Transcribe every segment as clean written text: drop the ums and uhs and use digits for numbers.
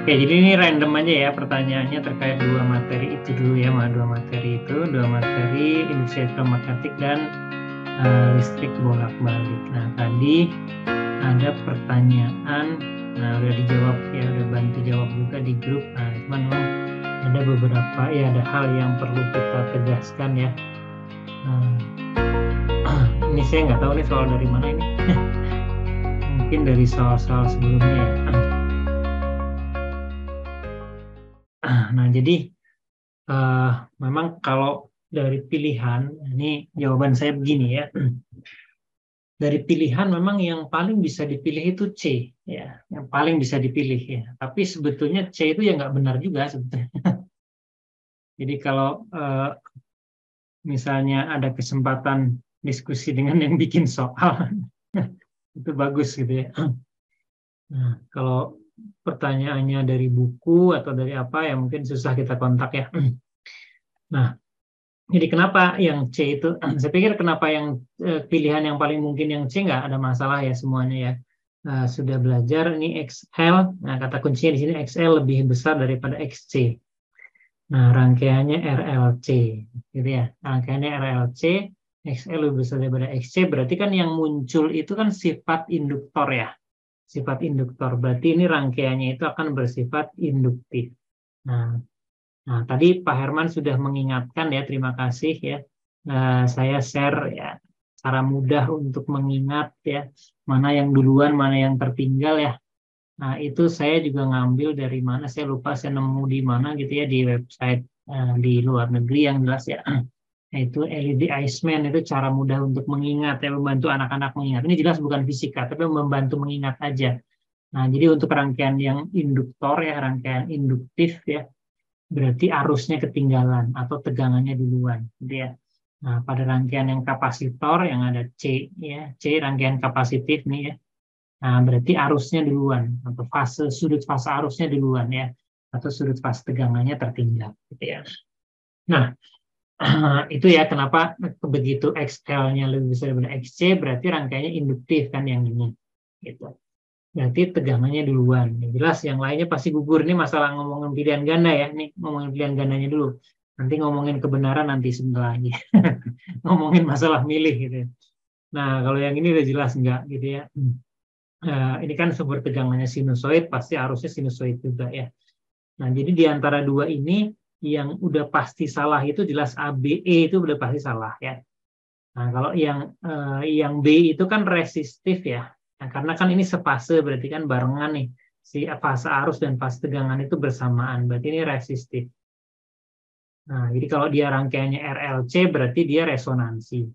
Oke, jadi ini random aja ya pertanyaannya terkait dua materi itu dulu ya, dua materi industri elektromagnetik dan listrik bolak-balik. Nah, tadi ada pertanyaan, nah udah dijawab ya, udah bantu jawab juga di grup. Nah, cuman memang ada beberapa ya, ada hal yang perlu kita tegaskan ya. Ini saya nggak tahu nih soal dari mana ini. Mungkin dari soal-soal sebelumnya ya. Nah, jadi memang kalau dari pilihan, ini jawaban saya begini ya. Dari pilihan memang yang paling bisa dipilih itu C, ya, yang paling bisa dipilih ya. Tapi sebetulnya C itu ya nggak benar juga sebetulnya. Jadi kalau misalnya ada kesempatan diskusi dengan yang bikin soal, itu bagus gitu ya. Nah, kalau pertanyaannya dari buku atau dari apa ya mungkin susah kita kontak ya. Nah, jadi kenapa yang C itu? Saya pikir kenapa yang pilihan yang paling mungkin yang C nggak ada masalah ya semuanya ya. Sudah belajar ini XL. Nah, kata kuncinya di sini XL lebih besar daripada XC. Nah, rangkaiannya RLC, gitu ya. Rangkaiannya RLC, XL lebih besar daripada XC. Berarti kan yang muncul itu kan sifat induktor ya. Sifat induktor. Berarti ini rangkaiannya itu akan bersifat induktif. Nah, tadi Pak Herman sudah mengingatkan ya, terima kasih ya. Saya share ya cara mudah untuk mengingat ya, mana yang duluan, mana yang tertinggal ya. Nah, itu saya juga ngambil dari mana, saya lupa saya nemu di mana gitu ya, di website di luar negeri yang jelas ya. Yaitu LED Iceman, itu cara mudah untuk mengingat ya, membantu anak-anak mengingat. Ini jelas bukan fisika, tapi membantu mengingat aja. Nah, jadi untuk rangkaian yang induktor ya, rangkaian induktif ya, berarti arusnya ketinggalan atau tegangannya duluan, gitu ya. Nah, pada rangkaian yang kapasitor yang ada C ya, C rangkaian kapasitif nih ya. Nah, berarti arusnya duluan atau sudut fase arusnya duluan ya, atau sudut fase tegangannya tertinggal, gitu ya. Nah, itu ya kenapa begitu XL-nya lebih besar daripada XC, berarti rangkaiannya induktif kan yang ini, gitu. Berarti tegangannya duluan. Yang jelas yang lainnya pasti gugur. Ini masalah ngomongin pilihan ganda ya. Nih ngomongin pilihan gandanya dulu. Nanti ngomongin kebenaran nanti sebentar lagi. Ngomongin masalah milih gitu. Nah, kalau yang ini udah jelas enggak gitu ya. Ini kan sumber tegangannya sinusoid, pasti arusnya sinusoid juga ya. Nah, jadi di antara dua ini yang udah pasti salah itu jelas ABE itu udah pasti salah ya. Nah, kalau yang B itu kan resistif ya. Nah, karena kan ini sefase berarti kan barengan nih. Si fase arus dan fase tegangan itu bersamaan. Berarti ini resistif. Nah, jadi kalau dia rangkaiannya RLC berarti dia resonansi.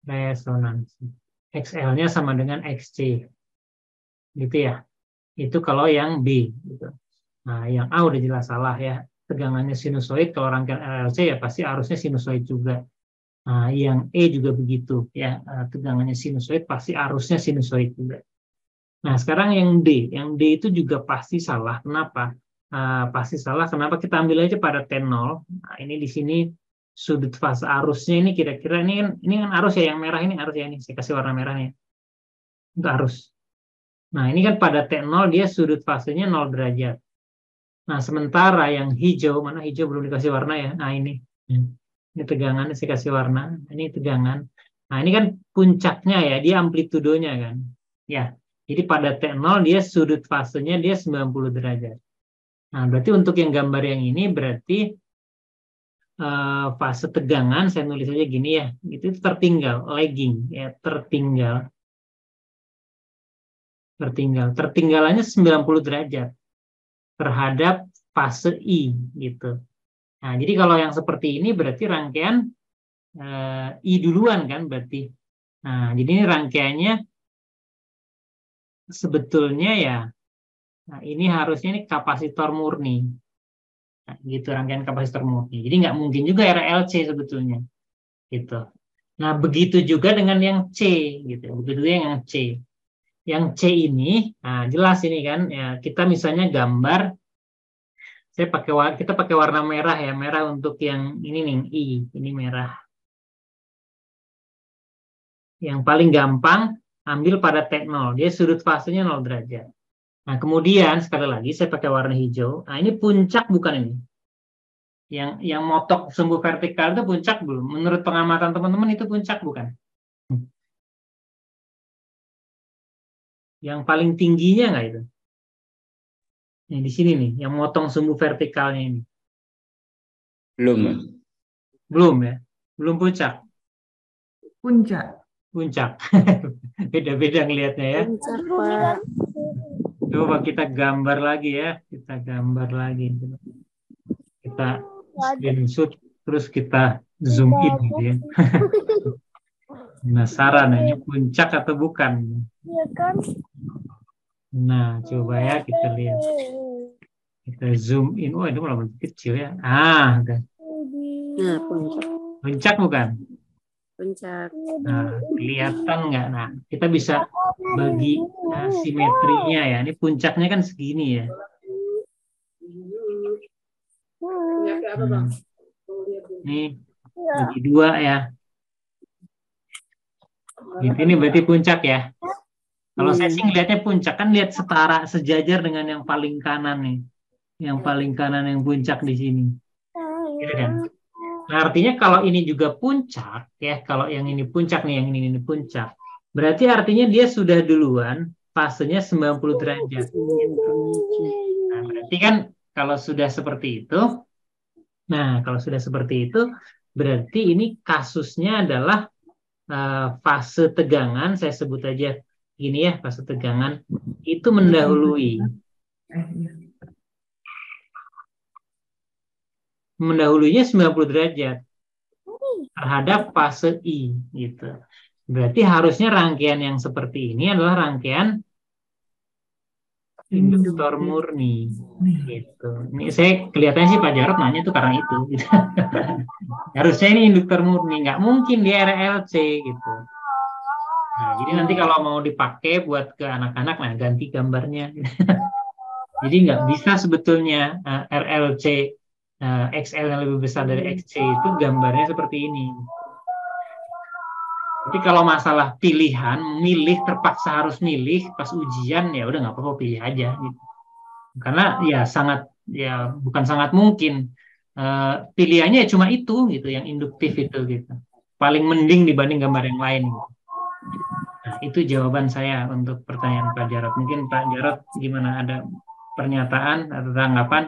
Resonansi. XL-nya sama dengan XC. Gitu ya. Itu kalau yang B gitu. Nah, yang A udah jelas salah ya. Tegangannya sinusoid, kalau rangkaian RLC ya pasti arusnya sinusoid juga. Nah, yang E juga begitu ya, tegangannya sinusoid pasti arusnya sinusoid juga. Nah, sekarang yang D itu juga pasti salah. Kenapa? Pasti salah. Kenapa? Kita ambil aja pada T0. Nah, ini di sini sudut fase arusnya ini kira-kira ini kan arus ya, yang merah ini arus ya, ini saya kasih warna merahnya. Itu arus. Nah, ini kan pada T0 dia sudut fasenya 0 derajat. Nah, sementara yang hijau, mana hijau belum dikasih warna ya? Nah, ini. Ini tegangan, saya kasih warna. Ini tegangan. Nah, ini kan puncaknya ya, dia amplitudonya kan. Ya, jadi pada T0 dia sudut fasenya dia 90 derajat. Nah, berarti untuk yang gambar yang ini berarti fase tegangan, saya nulis aja gini ya, itu tertinggal, lagging, ya, tertinggal. Tertinggalannya 90 derajat terhadap fase I gitu. Nah, jadi kalau yang seperti ini berarti rangkaian I duluan kan berarti. Nah, jadi ini rangkaiannya sebetulnya ya, nah ini harusnya ini kapasitor murni. Nah, gitu rangkaian kapasitor murni. Jadi nggak mungkin juga RLC sebetulnya. Gitu. Nah, begitu juga dengan yang C gitu. Begitu juga yang C. Yang C ini, nah jelas ini kan ya, kita misalnya gambar kita pakai warna merah ya, merah untuk yang ini nih, I, ini merah. Yang paling gampang ambil pada T0, dia sudut fasenya 0 derajat. Nah, kemudian sekali lagi saya pakai warna hijau. Nah, ini puncak bukan ini? Yang motok sumbu vertikal itu puncak belum? Menurut pengamatan teman-teman itu puncak bukan? Yang paling tingginya nggak itu? Yang di sini nih, yang motong sumbu vertikalnya ini. Belum. Belum ya? Belum puncak. Puncak. Puncak. Beda-beda ngelihatnya ya. Puncak, Pak. Coba kita gambar lagi ya. Kita gambar lagi. Kita screenshot terus kita zoom in gitu ya. Penasaran ini puncak atau bukan? Iya kan? Nah, coba ya kita lihat. Kita zoom in. Oh, itu malah kecil ya. Ah, udah. Nah, puncak. Puncak bukan? Puncak. Nah, kelihatan nggak? Nah, kita bisa bagi simetrinya ya. Ini puncaknya kan segini ya. Ini bagi dua ya. Gitu, ini berarti puncak ya. Kalau saya sih ngelihatnya puncak kan lihat setara sejajar dengan yang paling kanan nih. Yang paling kanan yang puncak di sini. Gitu kan? Nah, artinya kalau ini juga puncak ya, kalau yang ini puncak nih, yang ini puncak. Berarti artinya dia sudah duluan fasenya 90 derajat. Nah, berarti kan kalau sudah seperti itu, berarti ini kasusnya adalah fase tegangan, saya sebut aja gini ya, fase tegangan itu mendahulunya 90 derajat terhadap fase I gitu. Berarti harusnya rangkaian yang seperti ini adalah rangkaian induktor murni gitu. Ini saya kelihatannya sih Pak Jarod nanya tuh karena itu gitu. Harusnya ini induktor murni, nggak mungkin di RLC gitu. Nah, jadi nanti kalau mau dipakai buat ke anak-anak, nah ganti gambarnya. Jadi nggak bisa sebetulnya RLC XL yang lebih besar dari XC itu gambarnya seperti ini. Tapi kalau masalah pilihan, milih terpaksa harus milih pas ujian ya udah nggak apa-apa pilih aja gitu. Karena ya bukan sangat mungkin pilihannya ya cuma itu gitu yang induktif itu gitu. Paling mending dibanding gambar yang lain gitu. Nah, itu jawaban saya untuk pertanyaan Pak Jarod. Mungkin Pak Jarod gimana, ada pernyataan atau tanggapan?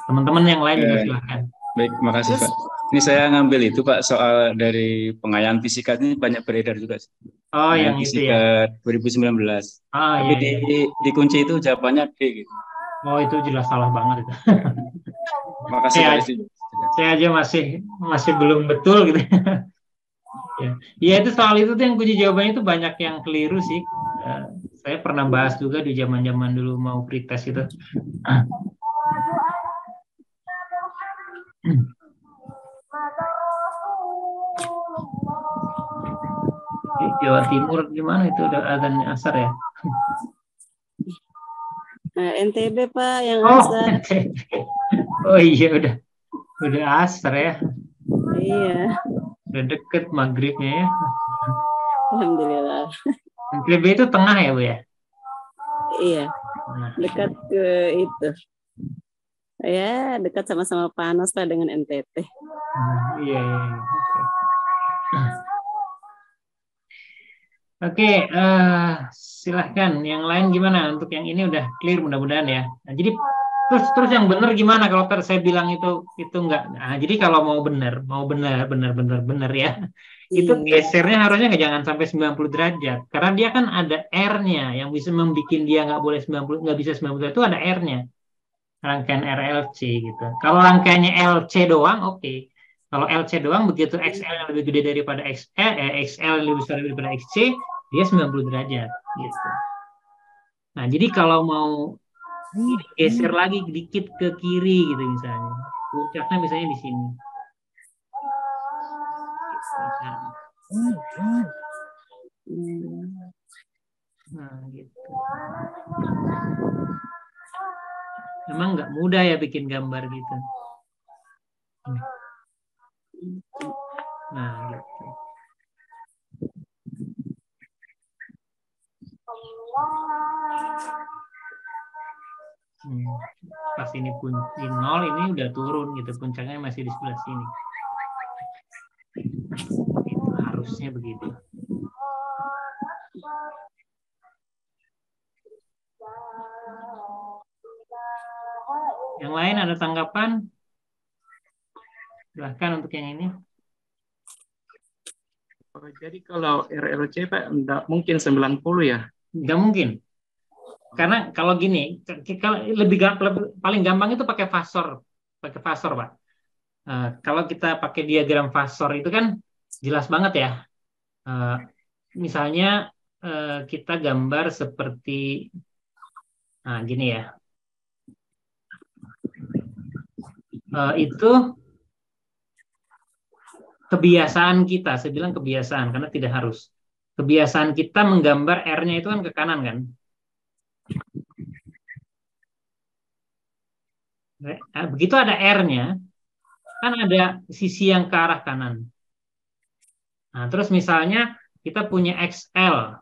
Teman-teman yang lain juga silakan. Baik, makasih Pak. Ini saya ngambil itu Pak, soal dari pengayaan fisika ini banyak beredar juga. Oh, Pengayaan yang itu fisika ya. 2019. Ah, Tapi iya, di kunci itu jawabannya D gitu. Oh, itu jelas salah banget itu. Makasih Pak. Saya aja masih belum betul gitu. Ya, itu soal itu tuh yang kunci jawabannya itu banyak yang keliru sih. Saya pernah bahas juga di zaman-zaman dulu mau pretest itu. Di Jawa Timur gimana itu udah azan asar ya? NTB Pak yang asar. Oh iya udah asar ya. Iya. Udah deket maghribnya ya. Alhamdulillah. NTB itu tengah ya Bu ya? Iya. Dekat ke itu. Ya, dekat sama-sama panas Pak dengan NTT. Iya. Oke, silahkan. Yang lain gimana? Untuk yang ini udah clear mudah-mudahan ya. Nah, jadi terus yang benar gimana kalau saya bilang itu enggak? Nah, jadi kalau mau benar ya, itu gesernya harusnya jangan sampai 90 derajat. Karena dia kan ada R-nya yang bisa membuat dia nggak bisa 90 derajat itu ada R-nya. Rangkaian RLC gitu. Kalau rangkaiannya LC doang, oke. Kalau LC doang begitu XL yang lebih gede daripada XL yang lebih besar daripada XC, dia 90 derajat gitu. Nah, jadi kalau mau geser lagi dikit ke kiri gitu misalnya. Puncaknya misalnya di sini. Nah, gitu. Emang nggak mudah ya bikin gambar gitu. Nah, gitu. Pas ini di 0 ini udah turun gitu, puncaknya masih di sebelah sini. Itu harusnya begitu. Yang lain ada tanggapan? Silahkan untuk yang ini. Jadi kalau RLC Pak enggak mungkin 90 ya? Nggak mungkin. Karena kalau gini, paling gampang itu pakai fasor, Pak. Kalau kita pakai diagram fasor itu kan jelas banget ya. Misalnya kita gambar seperti, nah gini ya. Itu kebiasaan kita, saya bilang kebiasaan karena tidak harus. Kebiasaan kita menggambar R-nya itu kan ke kanan kan. Begitu ada R-nya, kan ada sisi yang ke arah kanan. Nah, terus misalnya kita punya XL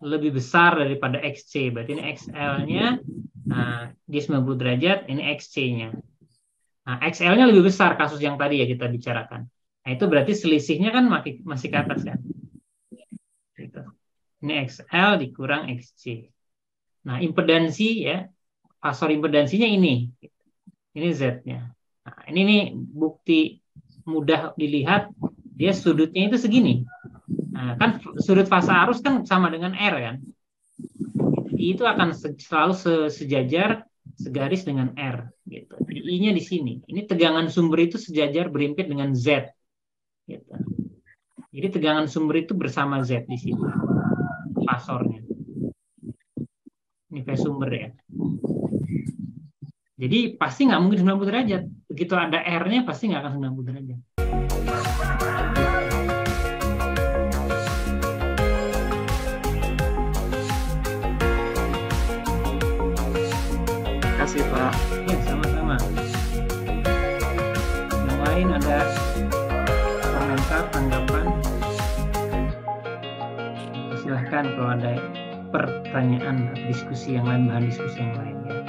lebih besar daripada XC, berarti ini XL-nya di 90 derajat, ini XC-nya. Nah, XL-nya lebih besar kasus yang tadi ya kita bicarakan. Nah, itu berarti selisihnya kan masih ke atas kan. Gitu. Ini XL dikurang XC. Nah, impedansi ya, fasor impedansinya ini Z-nya. Nah, ini nih bukti mudah dilihat, dia sudutnya itu segini. Nah, kan sudut fase arus kan sama dengan R kan. Itu akan selalu sejajar, segaris dengan R. Gitu. I-nya di sini. Ini tegangan sumber itu sejajar berimpit dengan Z. Gitu. Jadi tegangan sumber itu bersama Z di sini. Fasornya. Ini kayak sumber ya. Jadi pasti nggak mungkin 90 derajat. Begitu ada R-nya pasti nggak akan 90 derajat. Terima kasih Pak. Ya, sama-sama. Yang lain ada komentar, tanggapan? Silahkan kalau ada pertanyaan, diskusi yang lain, bahan diskusi yang lain ya.